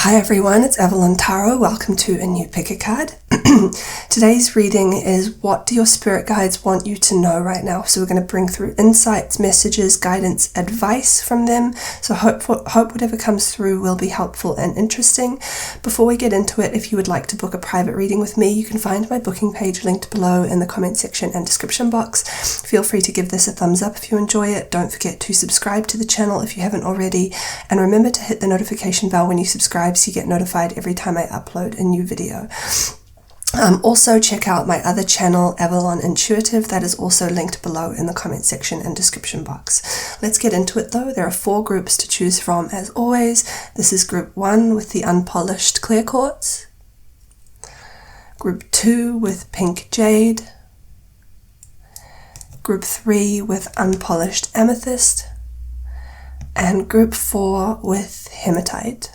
Hi everyone, it's Evelyn Taro. Welcome to a new pick a card. Today's reading is what do your spirit guides want you to know right now? So we're going to bring through insights, messages, guidance, advice from them. So hope whatever comes through will be helpful and interesting. Before we get into it, if you would like to book a private reading with me, you can find my booking page linked below in the comment section and description box. Feel free to give this a thumbs up if you enjoy it. Don't forget to subscribe to the channel if you haven't already. And remember to hit the notification bell when you subscribe so you get notified every time I upload a new video. Also check out my other channel, Avalon Intuitive, that is also linked below in the comment section and description box. Let's get into it though. There are 4 groups to choose from as always. This is group 1 with the unpolished clear quartz, group 2 with pink jade, group 3 with unpolished amethyst, and group 4 with hematite.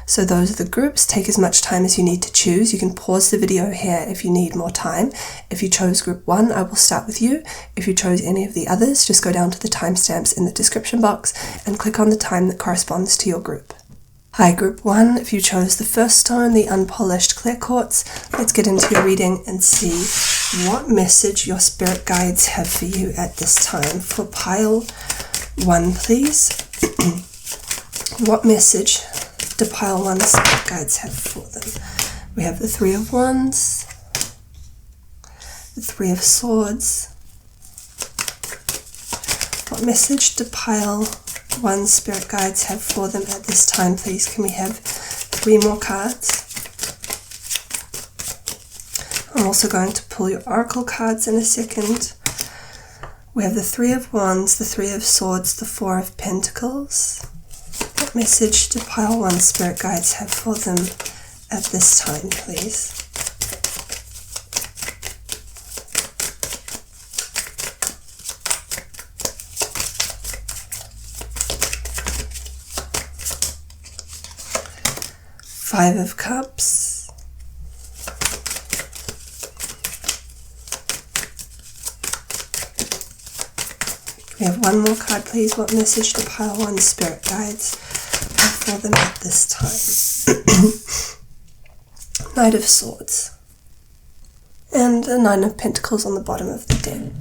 So those are the groups. Take as much time as you need to choose. You can pause the video here if you need more time. If you chose group 1, I will start with you. If you chose any of the others, just go down to the timestamps in the description box and click on the time that corresponds to your group. Hi group 1, if you chose the first stone, the unpolished clear quartz, let's get into your reading and see what message your spirit guides have for you at this time. For pile 1, please. What message do pile 1 spirit guides have for them? We have the 3 of Wands, the 3 of Swords. What message do pile 1 spirit guides have for them at this time, please? Can we have 3 more cards? I'm also going to pull your oracle cards in a second. We have the 3 of Wands, the 3 of Swords, the 4 of Pentacles. What message do pile 1 spirit guides have for them at this time, please? Five of Cups, we have 1 more card, please. What message do pile 1 spirit guides have for them at this time? Knight of Swords and a 9 of Pentacles on the bottom of the deck.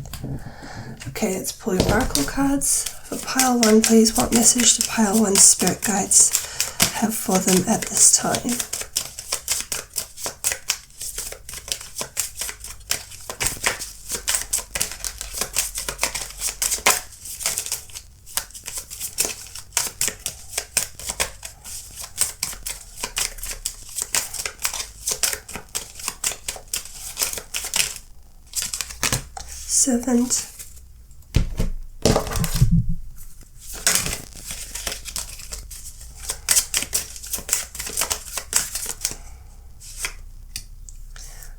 Okay, let's pull your oracle cards. For pile 1, please, what message do pile 1 spirit guides have for them at this time? Servant,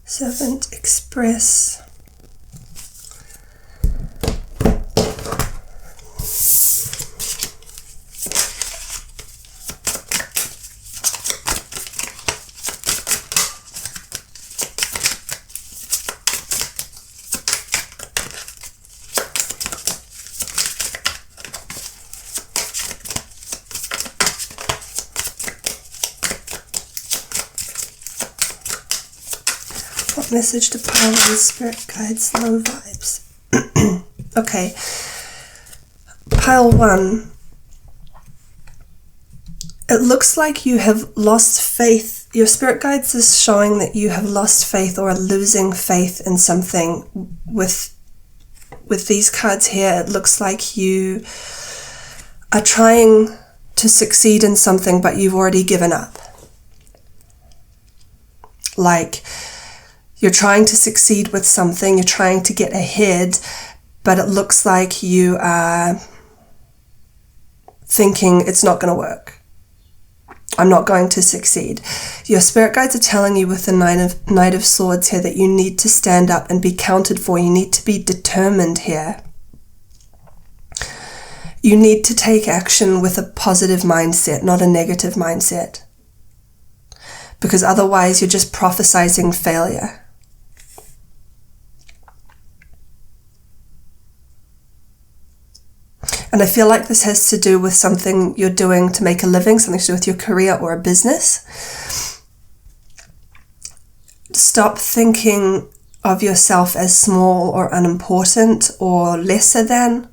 Servant, Express, what message to pile 1 spirit guides? Low vibes. Okay, pile 1, it looks like you have lost faith. Your spirit guides is showing that you have lost faith or are losing faith in something. With these cards here, it looks like you are trying to succeed in something but you've already given up. Like, you're trying to succeed with something, you're trying to get ahead, but it looks like you are thinking it's not going to work. I'm not going to succeed. Your spirit guides are telling you with the Knight of Swords here that you need to stand up and be counted for. You need to be determined here. You need to take action with a positive mindset, not a negative mindset. Because otherwise you're just prophesizing failure. And I feel like this has to do with something you're doing to make a living, something to do with your career or a business. Stop thinking of yourself as small or unimportant or lesser than.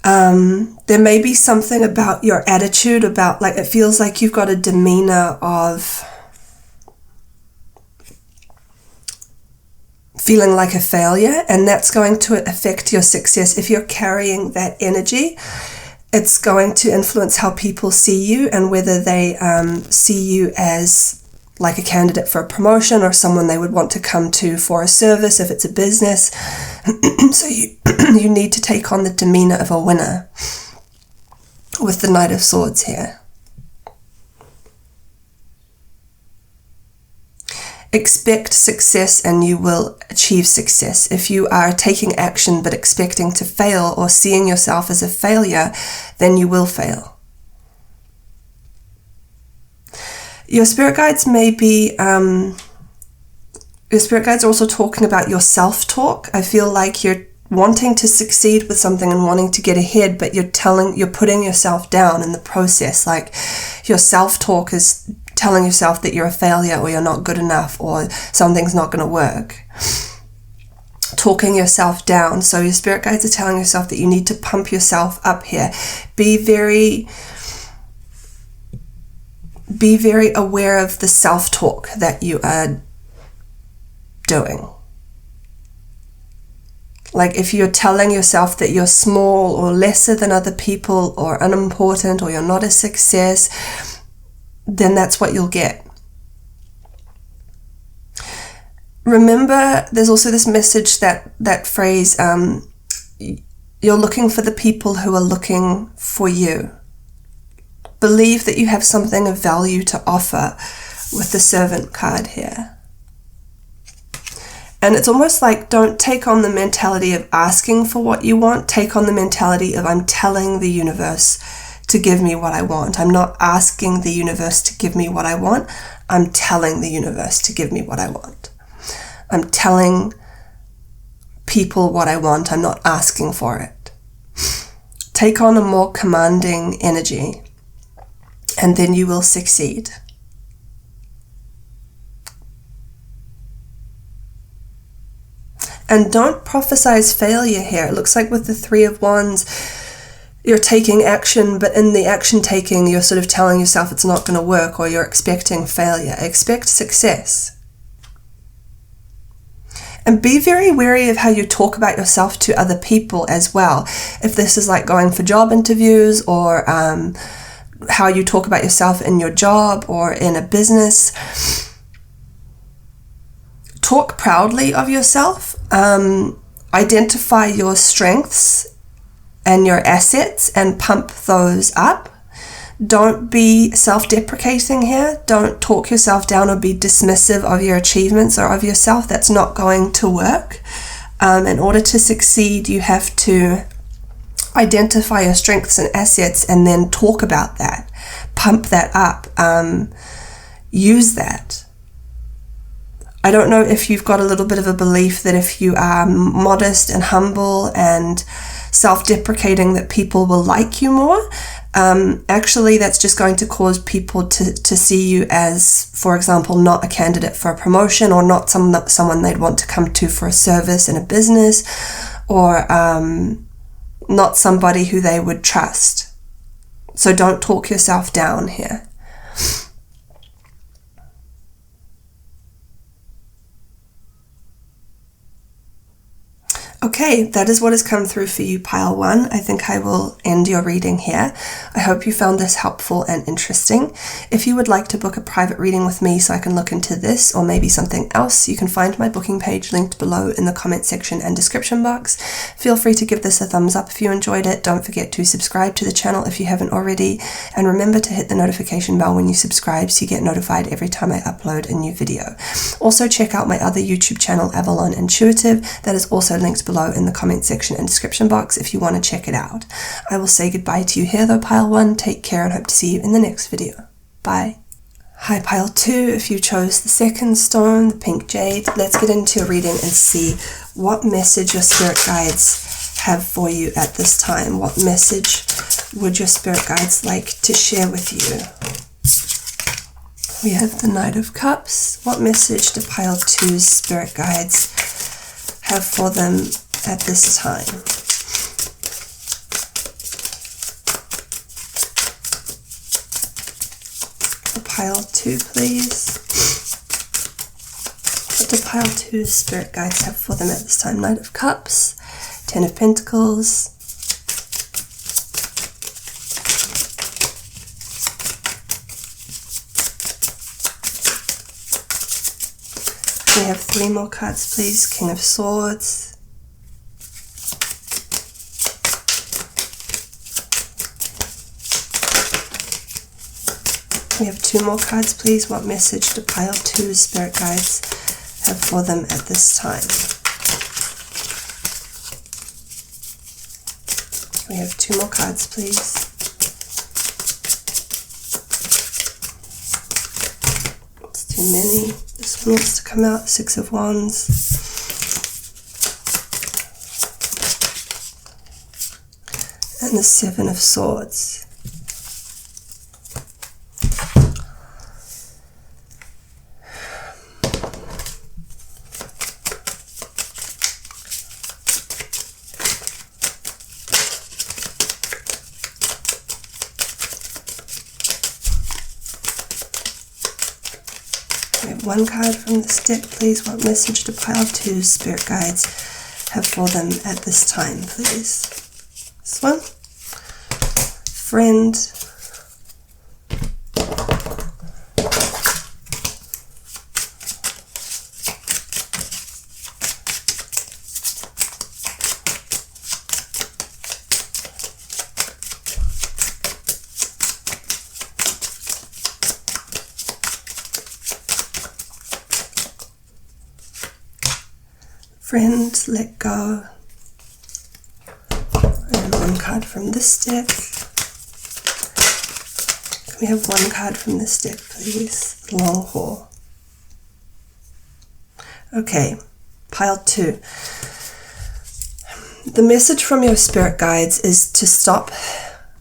There may be something about your attitude, about like it feels like you've got a demeanor of feeling like a failure, and that's going to affect your success. If you're carrying that energy, it's going to influence how people see you and whether they see you as like a candidate for a promotion or someone they would want to come to for a service if it's a business. So you need to take on the demeanor of a winner with the Knight of Swords here. Expect success and you will achieve success. If you are taking action but expecting to fail or seeing yourself as a failure, then you will fail. Your spirit guides may be, your spirit guides are also talking about your self-talk. I feel like you're wanting to succeed with something and wanting to get ahead, but you're putting yourself down in the process. Like your self-talk is telling yourself that you're a failure or you're not good enough or something's not going to work. Talking yourself down. So your spirit guides are telling yourself that you need to pump yourself up here. Be very aware of the self-talk that you are doing. Like if you're telling yourself that you're small or lesser than other people or unimportant or you're not a success, then that's what you'll get. Remember, there's also this message, that phrase, you're looking for the people who are looking for you. Believe that you have something of value to offer with the Servant card here. And it's almost like don't take on the mentality of asking for what you want. Take on the mentality of I'm telling the universe to give me what I want. I'm not asking the universe to give me what I want. I'm telling the universe to give me what I want. I'm telling people what I want. I'm not asking for it. Take on a more commanding energy, and then you will succeed. And don't prophesize failure here. It looks like with the Three of Wands, you're taking action, but in the action taking, you're sort of telling yourself it's not going to work, or you're expecting failure. Expect success. And be very wary of how you talk about yourself to other people as well. If this is like going for job interviews, or how you talk about yourself in your job or in a business, talk proudly of yourself. Identify your strengths and your assets and pump those up. Don't be self-deprecating here. Don't talk yourself down or be dismissive of your achievements or of yourself. That's not going to work. In order to succeed, you have to identify your strengths and assets and then talk about that. Pump that up. Use that. I don't know if you've got a little bit of a belief that if you are modest and humble and self-deprecating that people will like you more. Actually, that's just going to cause people to see you as, for example, not a candidate for a promotion, or not someone they'd want to come to for a service in a business, or not somebody who they would trust. So don't talk yourself down here. Okay, that is what has come through for you, pile 1. I think I will end your reading here. I hope you found this helpful and interesting. If you would like to book a private reading with me so I can look into this or maybe something else, you can find my booking page linked below in the comment section and description box. Feel free to give this a thumbs up if you enjoyed it. Don't forget to subscribe to the channel if you haven't already. And remember to hit the notification bell when you subscribe so you get notified every time I upload a new video. Also check out my other YouTube channel, Avalon Intuitive. That is also linked below in the comment section and description box if you want to check it out. I will say goodbye to you here though, pile 1. Take care and hope to see you in the next video. Bye. Hi, pile 2. If you chose the second stone, the pink jade, let's get into a reading and see what message your spirit guides have for you at this time? What message would your spirit guides like to share with you? We have the Knight of Cups. What message do pile 2's spirit guides have for them at this time? For pile 2, please. What do pile 2's spirit guides have for them at this time? Knight of Cups, 10 of Pentacles, we have 3 more cards, please. King of Swords, we have 2 more cards, please. What message do pile 2's spirit guides have for them at this time? We have 2 more cards, please. It's too many. This one wants to come out. 6 of Wands. And the 7 of Swords. We have 1 card from this deck, please. What message do pile 2's spirit guides have for them at this time, please? This one. Friend. Friend, let go. And 1 card from this deck. Can we have 1 card from this deck, please? Long haul. Okay, pile 2. The message from your spirit guides is to stop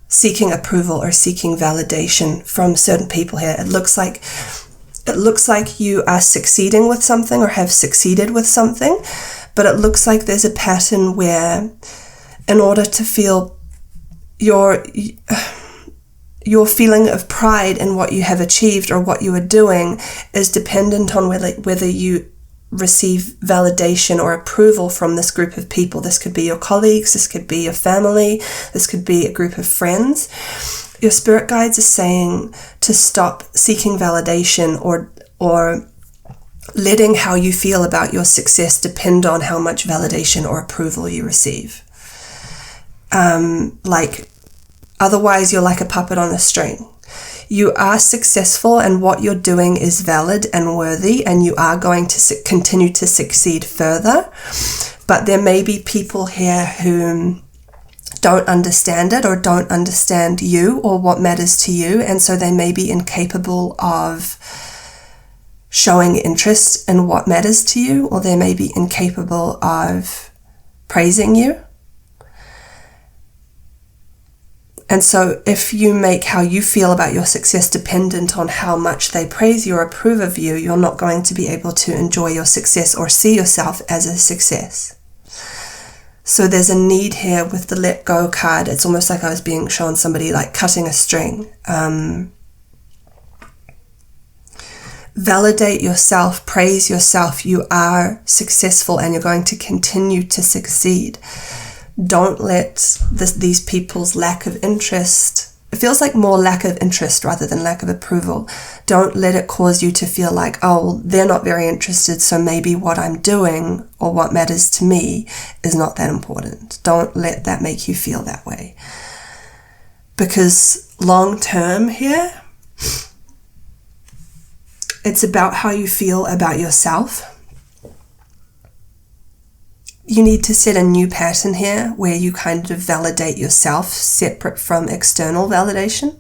seeking approval or seeking validation from certain people here. It looks like you are succeeding with something or have succeeded with something, but it looks like there's a pattern where in order to feel your feeling of pride in what you have achieved or what you are doing is dependent on whether you receive validation or approval from this group of people. This could be your colleagues, this could be your family, this could be a group of friends. Your spirit guides are saying to stop seeking validation or letting how you feel about your success depend on how much validation or approval you receive. Otherwise you're like a puppet on a string. You are successful and what you're doing is valid and worthy, and you are going to continue to succeed further. But there may be people here who don't understand it or don't understand you or what matters to you, and so they may be incapable of showing interest in what matters to you, or they may be incapable of praising you. And so if you make how you feel about your success dependent on how much they praise you or approve of you, you're not going to be able to enjoy your success or see yourself as a success. So there's a need here with the let go card. It's almost like I was being shown somebody like cutting a string. Validate yourself, praise yourself. You are successful and you're going to continue to succeed. Don't let these people's lack of interest, it feels like more lack of interest rather than lack of approval. Don't let it cause you to feel like, oh, well, they're not very interested, so maybe what I'm doing or what matters to me is not that important. Don't let that make you feel that way. Because long term here, it's about how you feel about yourself. You need to set a new pattern here where you kind of validate yourself separate from external validation.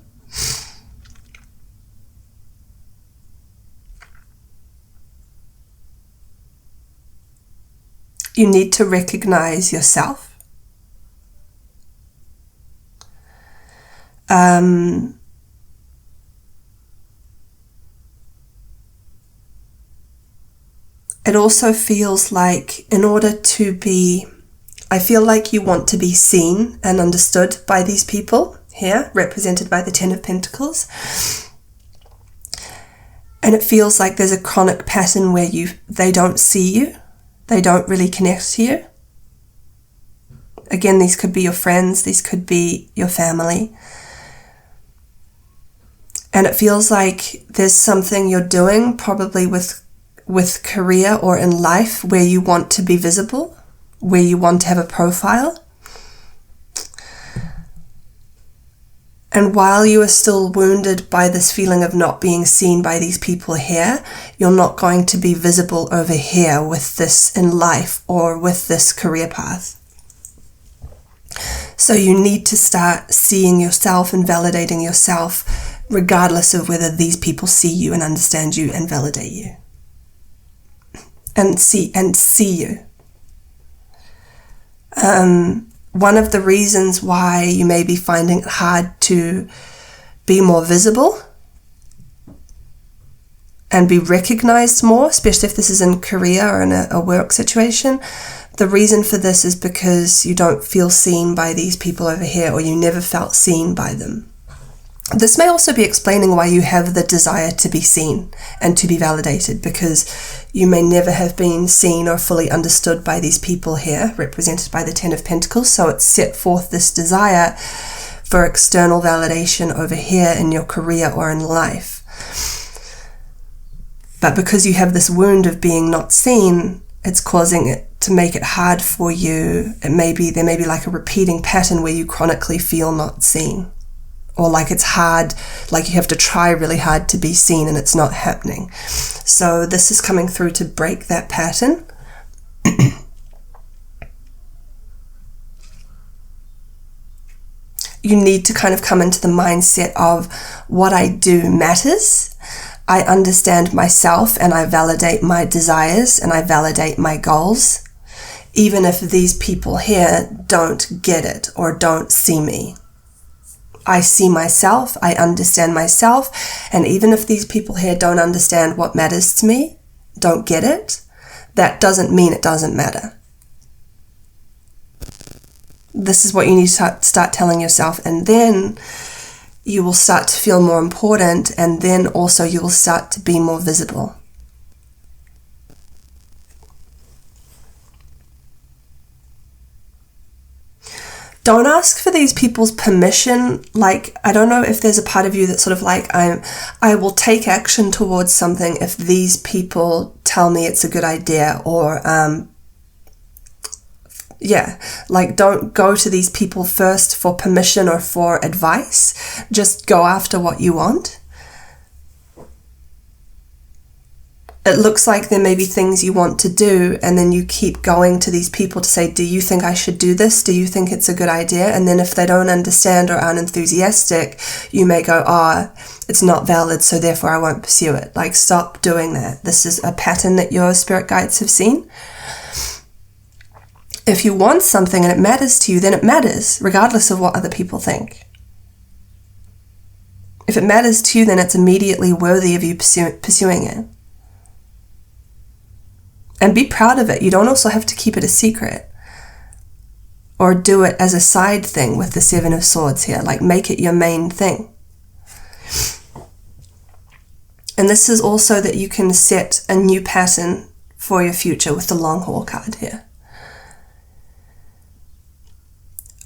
You need to recognize yourself It also feels like I feel like you want to be seen and understood by these people here, represented by the Ten of Pentacles. And it feels like there's a chronic pattern where they don't see you. They don't really connect to you. Again, these could be your friends. These could be your family. And it feels like there's something you're doing, probably with career or in life, where you want to be visible, where you want to have a profile. And while you are still wounded by this feeling of not being seen by these people here, you're not going to be visible over here with this in life or with this career path. So you need to start seeing yourself and validating yourself, regardless of whether these people see you and understand you and validate you. And see you. One of the reasons why you may be finding it hard to be more visible and be recognized more, especially if this is in career or in a work situation, the reason for this is because you don't feel seen by these people over here, or you never felt seen by them. This may also be explaining why you have the desire to be seen and to be validated, because you may never have been seen or fully understood by these people here, represented by the Ten of Pentacles. So it's set forth this desire for external validation over here in your career or in life. But because you have this wound of being not seen, it's causing it to make it hard for you. There may be like a repeating pattern where you chronically feel not seen. Or like it's hard, like you have to try really hard to be seen and it's not happening. So this is coming through to break that pattern. You need to kind of come into the mindset of what I do matters. I understand myself and I validate my desires and I validate my goals, even if these people here don't get it or don't see me. I see myself, I understand myself, and even if these people here don't understand what matters to me, don't get it, that doesn't mean it doesn't matter. This is what you need to start telling yourself, and then you will start to feel more important, and then also you will start to be more visible. Don't ask for these people's permission. Like, I don't know if there's a part of you that's sort of like, I will take action towards something if these people tell me it's a good idea, or, like don't go to these people first for permission or for advice. Just go after what you want. It looks like there may be things you want to do, and then you keep going to these people to say, do you think I should do this? Do you think it's a good idea? And then if they don't understand or aren't enthusiastic, you may go, it's not valid, so therefore I won't pursue it. Like, stop doing that. This is a pattern that your spirit guides have seen. If you want something and it matters to you, then it matters, regardless of what other people think. If it matters to you, then it's immediately worthy of you pursuing it. And be proud of it. You don't also have to keep it a secret or do it as a side thing with the Seven of Swords here. Like, make it your main thing. And this is also that you can set a new pattern for your future with the long haul card here.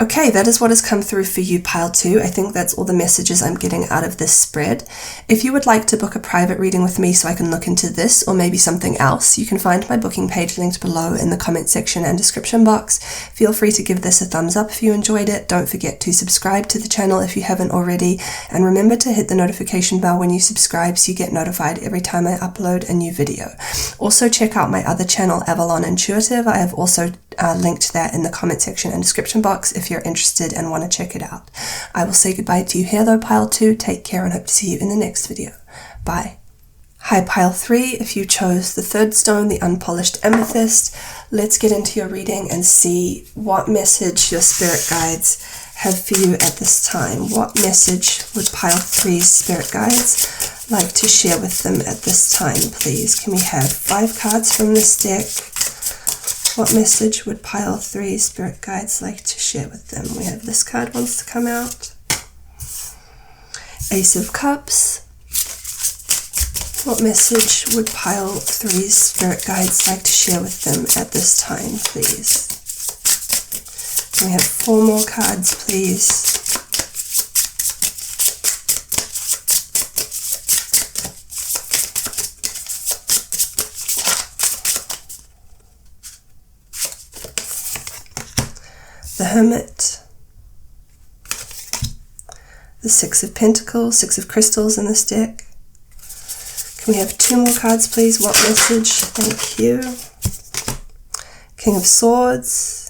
Okay, that is what has come through for you, pile 2. I think that's all the messages I'm getting out of this spread. If you would like to book a private reading with me so I can look into this or maybe something else, you can find my booking page linked below in the comment section and description box. Feel free to give this a thumbs up if you enjoyed it. Don't forget to subscribe to the channel if you haven't already. And remember to hit the notification bell when you subscribe so you get notified every time I upload a new video. Also check out my other channel, Avalon Intuitive. I have also linked that in the comment section and description box if you're interested and want to check it out. I will say goodbye to you here though, pile 2. Take care and hope to see you in the next video. Bye. Hi, pile 3. If you chose the third stone, the unpolished amethyst, let's get into your reading and see what message your spirit guides have for you at this time? What message would pile 3's spirit guides like to share with them at this time, please? Can we have 5 cards from this deck? What message would pile 3's spirit guides like to share with them? We have this card wants to come out. Ace of Cups. What message would pile 3's spirit guides like to share with them at this time, please? Can we have 4 more cards, please? The Hermit, the 6 of Pentacles, 6 of Crystals in this deck. Can we have 2 more cards, please? What message? Thank you. King of Swords.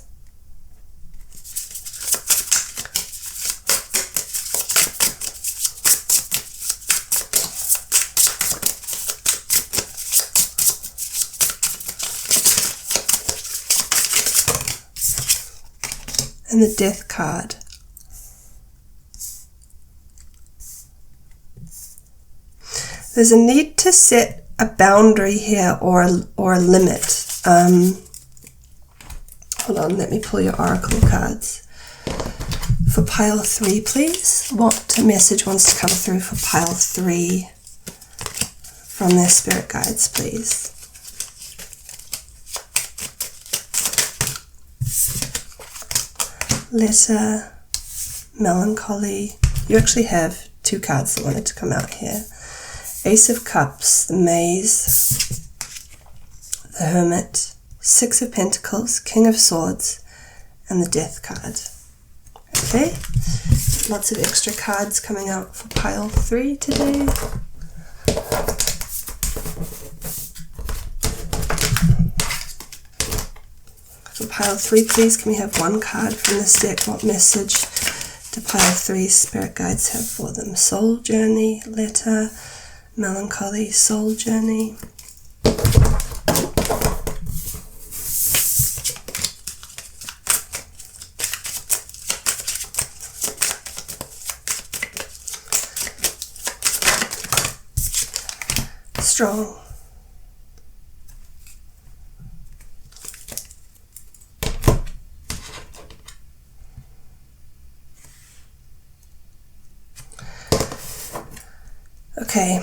And the Death card. There's a need to set a boundary here or a limit. Hold on, let me pull your oracle cards. For pile 3, please. What message wants to come through for pile 3 from their spirit guides, please? Letter, Melancholy. You actually have 2 cards that wanted to come out here. Ace of Cups, the Maze, the Hermit, 6 of Pentacles, King of Swords, and the Death card. Okay, lots of extra cards coming out for pile 3 today. For pile 3, please, can we have 1 card from this deck? What message do pile 3's spirit guides have for them? Soul Journey, Letter, Melancholy, Soul Journey. Strong. Okay.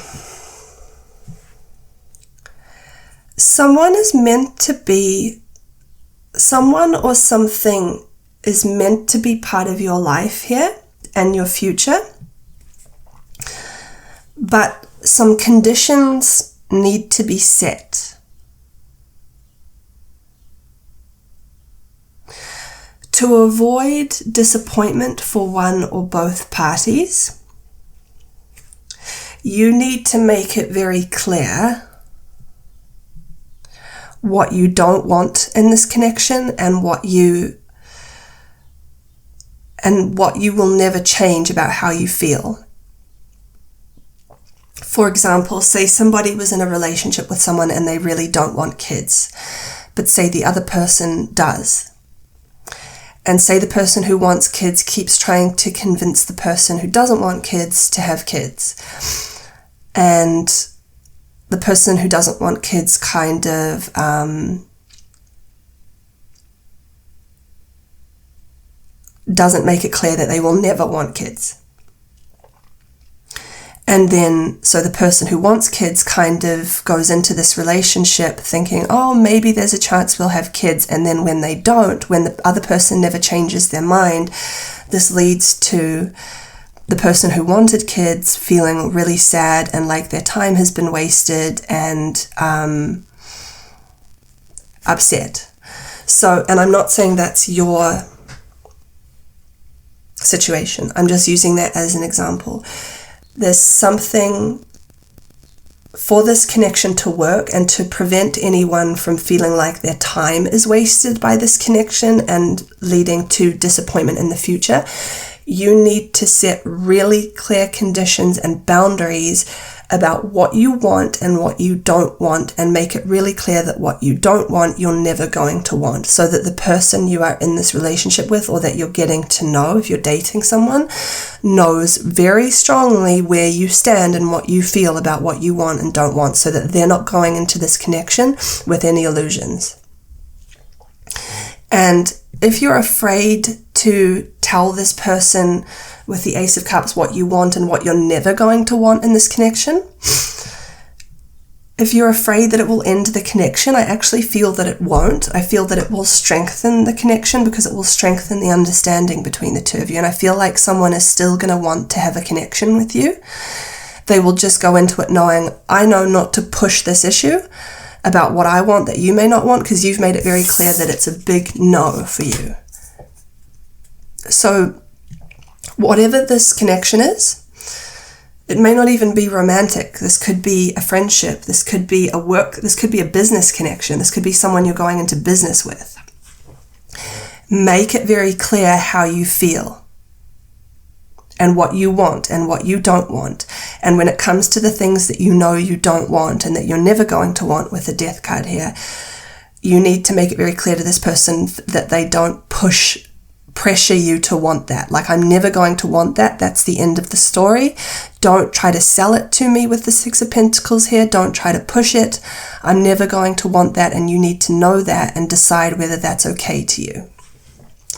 Someone or something is meant to be part of your life here and your future, but some conditions need to be set. To avoid disappointment for one or both parties, you need to make it very clear what you don't want in this connection and what you will never change about how you feel. For example, say somebody was in a relationship with someone and they really don't want kids, but say the other person does. And say the person who wants kids keeps trying to convince the person who doesn't want kids to have kids. And the person who doesn't want kids kind of doesn't make it clear that they will never want kids. And then, so the person who wants kids kind of goes into this relationship thinking, oh, maybe there's a chance we'll have kids. And then when they don't, when the other person never changes their mind, this leads to the person who wanted kids feeling really sad and like their time has been wasted and upset. So, and I'm not saying that's your situation. I'm just using that as an example. There's something for this connection to work and to prevent anyone from feeling like their time is wasted by this connection and leading to disappointment in the future. You need to set really clear conditions and boundaries about what you want and what you don't want, and make it really clear that what you don't want, you're never going to want, so that the person you are in this relationship with, or that you're getting to know if you're dating someone, knows very strongly where you stand and what you feel about what you want and don't want, so that they're not going into this connection with any illusions. And if you're afraid to tell this person with the Ace of Cups what you want and what you're never going to want in this connection, if you're afraid that it will end the connection, I actually feel that it won't. I feel that it will strengthen the connection, because it will strengthen the understanding between the two of you. And I feel like someone is still going to want to have a connection with you. They will just go into it knowing, I know not to push this issue about what I want that you may not want, because you've made it very clear that it's a big no for you. So whatever this connection is, it may not even be romantic. This could be a friendship. This could be a work. This could be a business connection. This could be someone you're going into business with. Make it very clear how you feel and what you want and what you don't want. And when it comes to the things that you know you don't want and that you're never going to want with the Death card here, you need to make it very clear to this person that they don't pressure you to want that. Like, I'm never going to want that. That's the end of the story. Don't try to sell it to me with the Six of Pentacles here. Don't try to push it. I'm never going to want that, and you need to know that and decide whether that's okay to you.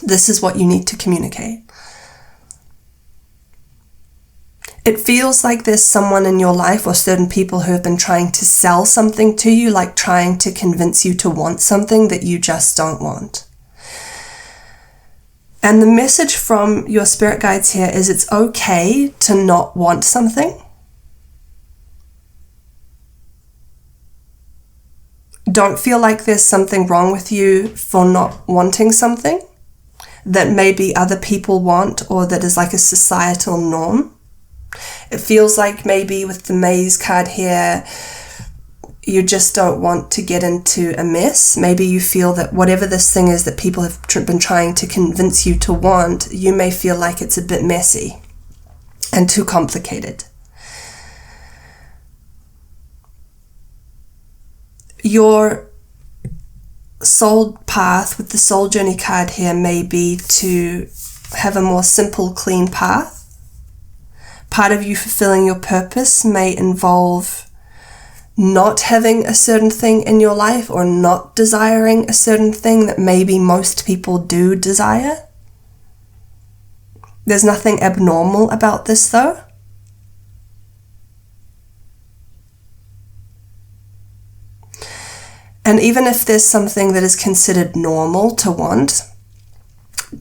This is what you need to communicate. It feels like there's someone in your life or certain people who have been trying to sell something to you, like trying to convince you to want something that you just don't want. And the message from your spirit guides here is it's okay to not want something. Don't feel like there's something wrong with you for not wanting something that maybe other people want, or that is like a societal norm. It feels like maybe with the Maze card here, you just don't want to get into a mess. Maybe you feel that whatever this thing is that people have been trying to convince you to want, you may feel like it's a bit messy and too complicated. Your soul path with the soul journey card here may be to have a more simple, clean path. Part of you fulfilling your purpose may involve not having a certain thing in your life, or not desiring a certain thing that maybe most people do desire. There's nothing abnormal about this though. And even if there's something that is considered normal to want,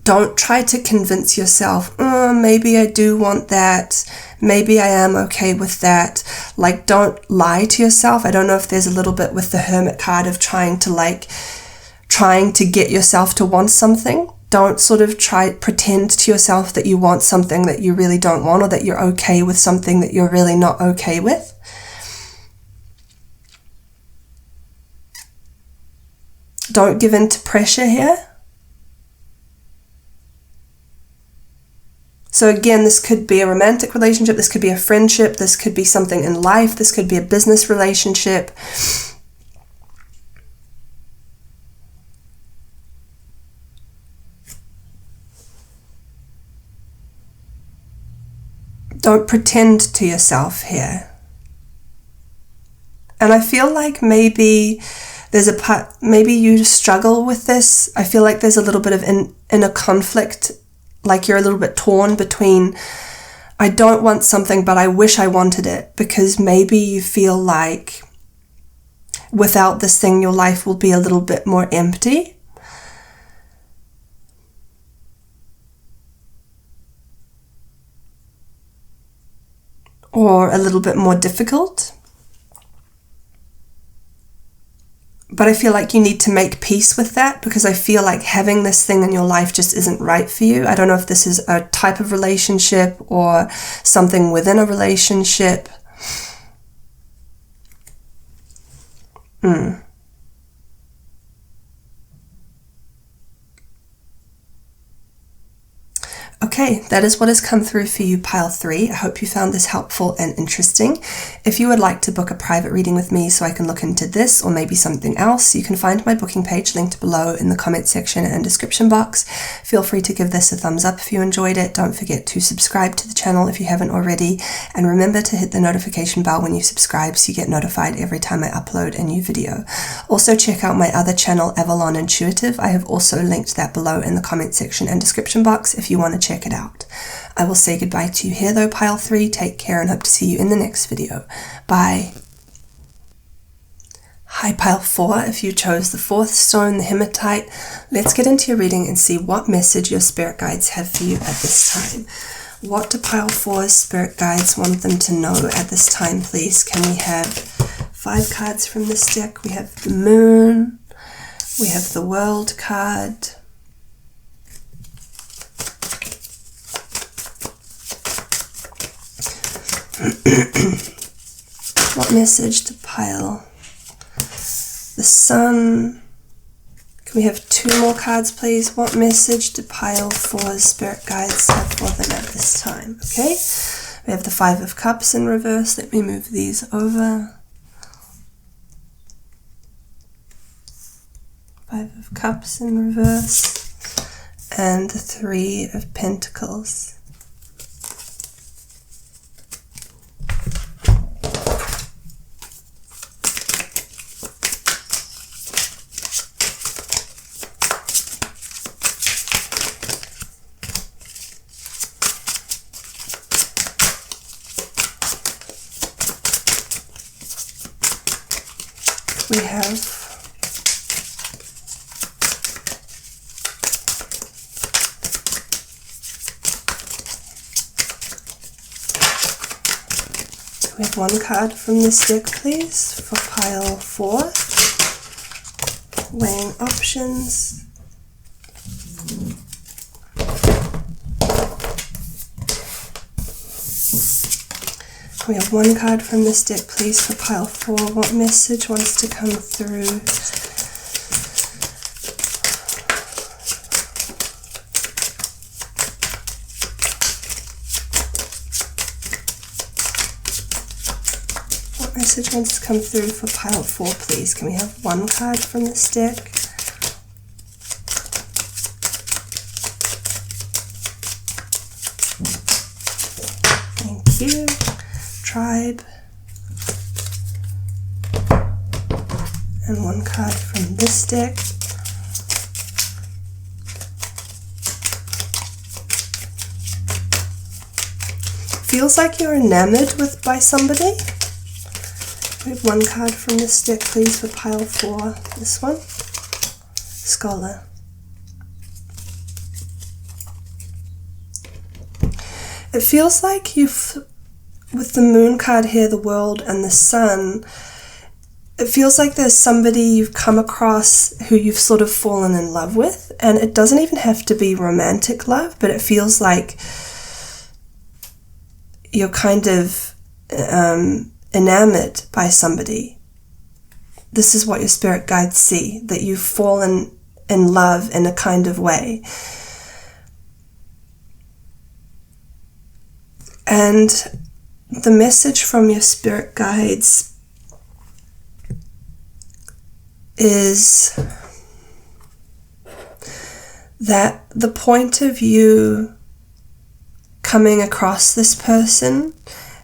don't try to convince yourself, maybe I do want that. Maybe I am okay with that. Like, don't lie to yourself. I don't know if there's a little bit with the Hermit card of trying to get yourself to want something. Don't sort of pretend to yourself that you want something that you really don't want, or that you're okay with something that you're really not okay with. Don't give in to pressure here. So again, this could be a romantic relationship, this could be a friendship, this could be something in life, this could be a business relationship. Don't pretend to yourself here. And I feel like maybe there's a part, maybe you struggle with this. I feel like there's a little bit of inner conflict. Like you're a little bit torn between, I don't want something, but I wish I wanted it, because maybe you feel like without this thing, your life will be a little bit more empty. Or a little bit more difficult. But I feel like you need to make peace with that, because I feel like having this thing in your life just isn't right for you. I don't know if this is a type of relationship or something within a relationship. Okay, that is what has come through for you, pile 3. I hope you found this helpful and interesting. If you would like to book a private reading with me so I can look into this or maybe something else, you can find my booking page linked below in the comment section and description box. Feel free to give this a thumbs up if you enjoyed it. Don't forget to subscribe to the channel if you haven't already, and remember to hit the notification bell when you subscribe so you get notified every time I upload a new video. Also check out my other channel, Avalon Intuitive. I have also linked that below in the comment section and description box if you want to check it out. I will say goodbye to you here though, pile 3. Take care and hope to see you in the next video. Bye. Hi, pile 4. If you chose the 4th stone, the hematite, let's get into your reading and see what message your spirit guides have for you at this time. What do pile 4's spirit guides want them to know at this time, please? Can we have 5 cards from this deck? We have the moon. We have the world card. What message to pile? The sun. Can we have 2 more cards, please? What message do pile 4's spirit guides have for them at this time? Okay, we have the 5 of Cups in reverse. Let me move these over. 5 of Cups in reverse. And the 3 of Pentacles. We have 1 card from this deck, please, for pile 4. Weighing options. We have 1 card from this deck, please, for pile 4. What message wants to come through? What message wants to come through for pile 4, please? Can we have 1 card from this deck? Thank you. Tribe, and 1 card from this deck. Feels like you're enamored by somebody. We have 1 card from this deck, please, for pile 4. This one, Scholar. It feels like with the moon card here, the world and the sun, it feels like there's somebody you've come across who you've sort of fallen in love with, and it doesn't even have to be romantic love, but it feels like you're kind of enamored by somebody. This is what your spirit guides see, that you've fallen in love in a kind of way. And the message from your spirit guides is that the point of you coming across this person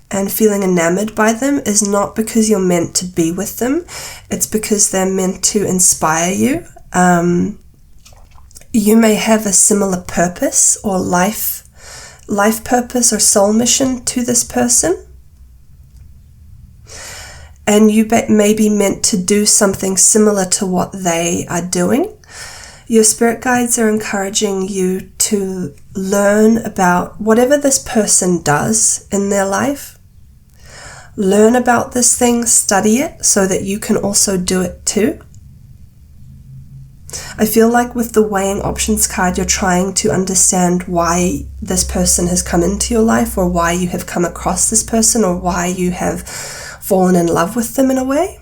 and feeling enamored by them is not because you're meant to be with them. It's because they're meant to inspire you. You may have a similar purpose or life purpose or soul mission to this person, and you may be meant to do something similar to what they are doing. Your spirit guides are encouraging you to learn about whatever this person does in their life. Learn about this thing, study it so that you can also do it too. I feel like with the weighing options card, you're trying to understand why this person has come into your life, or why you have come across this person, or why you have fallen in love with them in a way.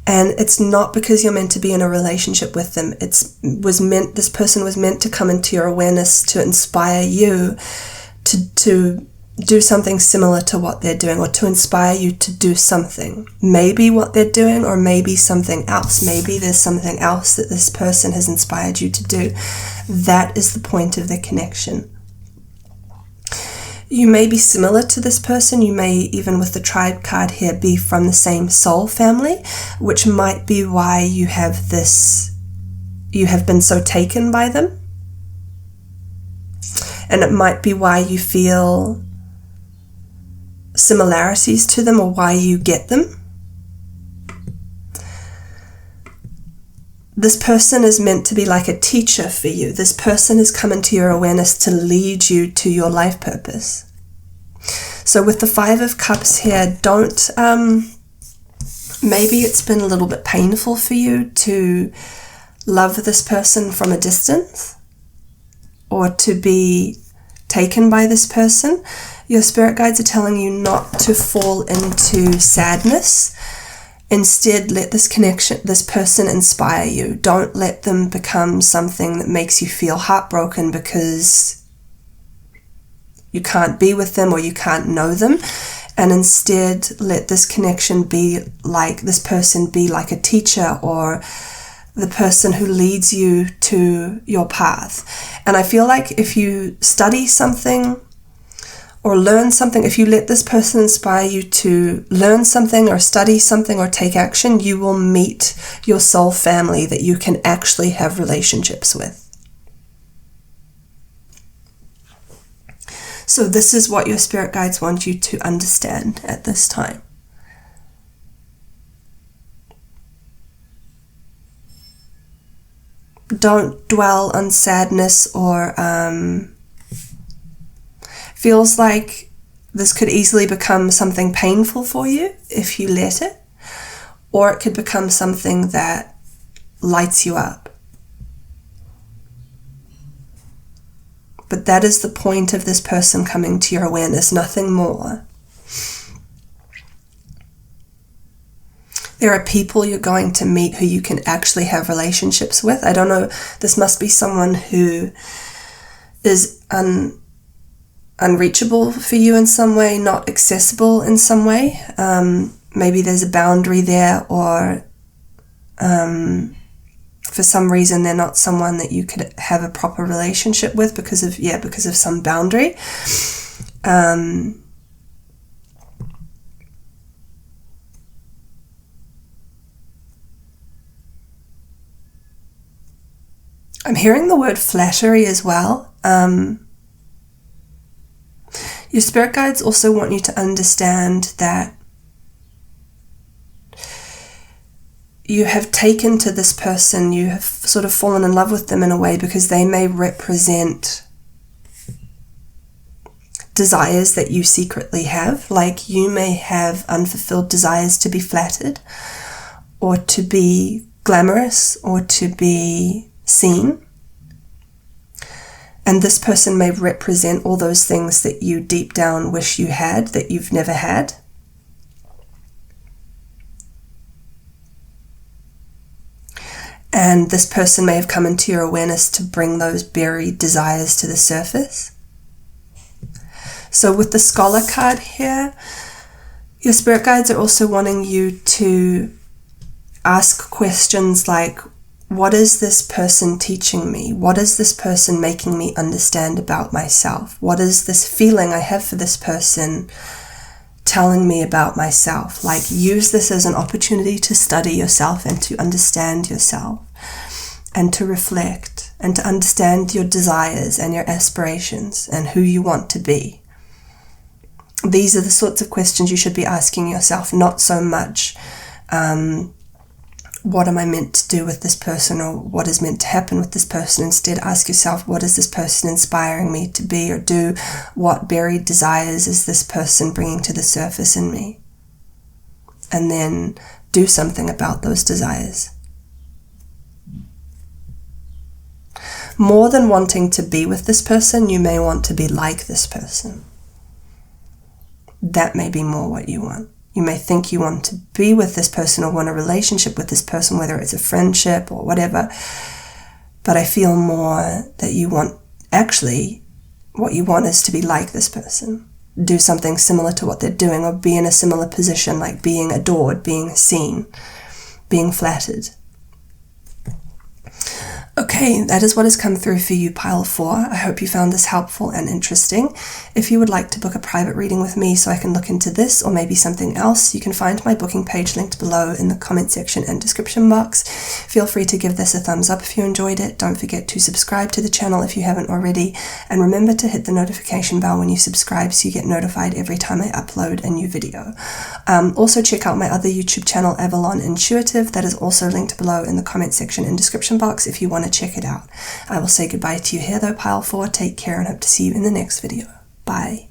And it's not because you're meant to be in a relationship with them. This person was meant to come into your awareness to inspire you to do something similar to what they're doing, or to inspire you to do something. Maybe what they're doing, or maybe something else. Maybe there's something else that this person has inspired you to do. That is the point of the connection. You may be similar to this person. You may, even with the tribe card here, be from the same soul family, which might be why you have been so taken by them. And it might be why you feel similarities to them, or why you get them. This person is meant to be like a teacher for you. This person has come into your awareness to lead you to your life purpose. So with the 5 of Cups here, maybe it's been a little bit painful for you to love this person from a distance, or to be taken by this person. Your spirit guides are telling you not to fall into sadness. Instead, let this person inspire you. Don't let them become something that makes you feel heartbroken because you can't be with them or you can't know them. And instead, let this connection be like, this person be like a teacher, or the person who leads you to your path. And I feel like if you study something or learn something, if you let this person inspire you to learn something or study something or take action, you will meet your soul family that you can actually have relationships with. So this is what your spirit guides want you to understand at this time. Don't dwell on sadness, or feels like this could easily become something painful for you if you let it, or it could become something that lights you up. But that is the point of this person coming to your awareness, nothing more. There are people you're going to meet who you can actually have relationships with. I don't know, this must be someone who is unreachable for you in some way, not accessible in some way. Maybe there's a boundary there, or for some reason they're not someone that you could have a proper relationship with because of some boundary. I'm hearing the word flattery as well. Your spirit guides also want you to understand that you have taken to this person, you have sort of fallen in love with them in a way because they may represent desires that you secretly have. Like, you may have unfulfilled desires to be flattered, or to be glamorous, or to be seen. And this person may represent all those things that you deep down wish you had, that you've never had. And this person may have come into your awareness to bring those buried desires to the surface. So with the Scholar card here, your spirit guides are also wanting you to ask questions like, what is this person teaching me? What is this person making me understand about myself? What is this feeling I have for this person telling me about myself? Like, use this as an opportunity to study yourself and to understand yourself, and to reflect and to understand your desires and your aspirations and who you want to be. These are the sorts of questions you should be asking yourself, not so much what am I meant to do with this person, or what is meant to happen with this person. Instead, ask yourself, what is this person inspiring me to be or do? What buried desires is this person bringing to the surface in me? And then do something about those desires. More than wanting to be with this person, you may want to be like this person. That may be more what you want. You may think you want to be with this person or want a relationship with this person, whether it's a friendship or whatever. But I feel more that you want, actually, what you want is to be like this person. Do something similar to what they're doing, or be in a similar position, like being adored, being seen, being flattered. Okay, that is what has come through for you, pile 4. I hope you found this helpful and interesting. If you would like to book a private reading with me so I can look into this or maybe something else, you can find my booking page linked below in the comment section and description box. Feel free to give this a thumbs up if you enjoyed it. Don't forget to subscribe to the channel if you haven't already. And remember to hit the notification bell when you subscribe so you get notified every time I upload a new video. Also check out my other YouTube channel, Avalon Intuitive. That is also linked below in the comment section and description box if you want to check it out. I will say goodbye to you here though, pile 4. Take care and hope to see you in the next video. Bye.